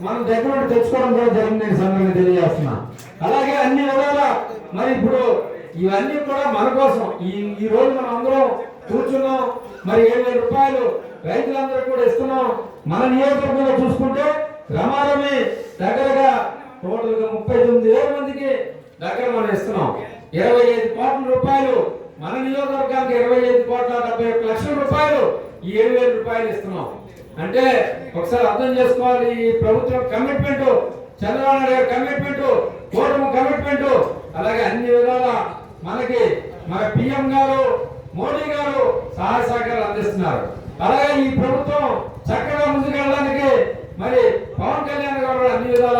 మనం దగ్గర నుండి తెచ్చుకోవడం కూడా జరిగిందని సందర్భంగా తెలియజేస్తున్నా. అలాగే అన్ని విధాల మరి ఇప్పుడు ఇవన్నీ కూడా మన కోసం ఈ రోజు మనం అందరం కూర్చున్నాం. మరి 7,000 రూపాయలు రైతులందరూ కూడా ఇస్తున్నాం. మన నియోజకవర్గంలో చూసుకుంటే రమారమి దగ్గరగా టోటల్గా 39,000 మందికి దగ్గర మనం ఇస్తున్నాం. 25 కోట్ల రూపాయలు మన నియోజకవర్గానికి 25,71,71,00,000 రూపాయలు ఈ 7,000 రూపాయలు ఇస్తున్నాం. అంటే ఒకసారి అర్థం చేసుకోవాలి. ఈ ప్రభుత్వం కమిట్మెంట్, చంద్రబాబు నాయుడు గారి కమిట్మెంట్, కూటమి కమిట్మెంట్, అలాగే అన్ని విధాల మనకి మన పిఎం గారు, మోడీ గారు సహాయ సహకారాలు అందిస్తున్నారు. అలాగే ఈ ప్రభుత్వం చక్కగా ముందుకెళ్ళడానికి మరి పవన్ కళ్యాణ్ గారు అన్ని విధాల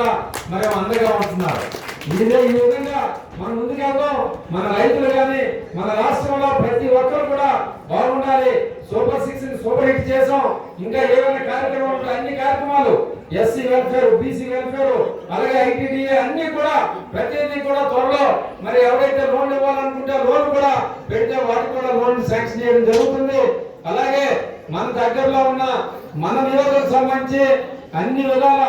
మరి అండగా ఉంటున్నారు. ఈ విధంగా మనం ముందుకెళ్దాం. మన రైతులు కానీ మన రాష్ట్రంలో ప్రతి ఒక్కరు కూడా బాగుండాలి. సూపర్ 6 సూపర్ హిట్ చేసాం. ఇంకా ఏమైనా కార్యక్రమాలు ఉంటే అన్ని కార్యక్రమాలు, ఎస్సీ వెల్ఫేర్, బీసీ వెల్ఫేర్, అలాగే ఐటీడీఏ అన్ని కూడా ప్రతిదీ కూడా త్వరలో మరి ఎవరైతే లోన్లు ఇవ్వాలనుకుంటే లోన్ కూడా పెడితే వాటికి కూడా లోన్ శాంక్షన్ చేయడం జరుగుతుంది. అలాగే మన దగ్గరలో ఉన్న మన నియోజకవర్గం సంబంధించి అన్ని విధాల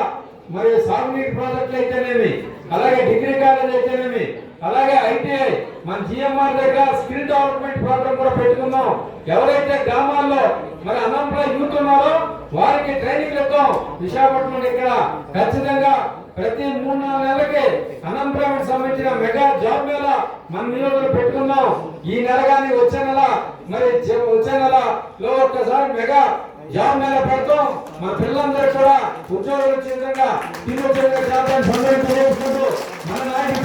మరి సాగునీటి ప్రాజెక్టులు అయితేనేమి, అలాగే డిగ్రీ కాలేజ్ అయితేనేమి, అలాగే ఐటీఐ మన జిఎంఆర్ దగ్గర స్కిల్ డెవలప్మెంట్ ప్రోగ్రామ్ కూడా పెట్టుకున్నాం. ఎవరైతే గ్రామాల్లో మరి అన్ఎంప్లాయ్ యూత్ ఉన్నారో వారికి ట్రైనింగ్ ఇద్దాం. విశాఖపట్నం ఇక్కడ ఖచ్చితంగా ప్రతి 3-4 నెలలకి అన్ఎంప్లాయ్మెంట్ సంబంధించిన మెగా జాబ్ మేళా మన నియోజకవర్గంలో పెట్టుకున్నాం. ఈ నెల కానీ వచ్చే నెల మరి వచ్చే నెలలో ఒక్కసారి మెగా జాబ్ మేళా పెడతాం. మన పిల్లలందరూ కూడా ఉద్యోగాలు వచ్చే విధంగా తీసుకొచ్చే విధంగా చేద్దాం. మన నాయకుడు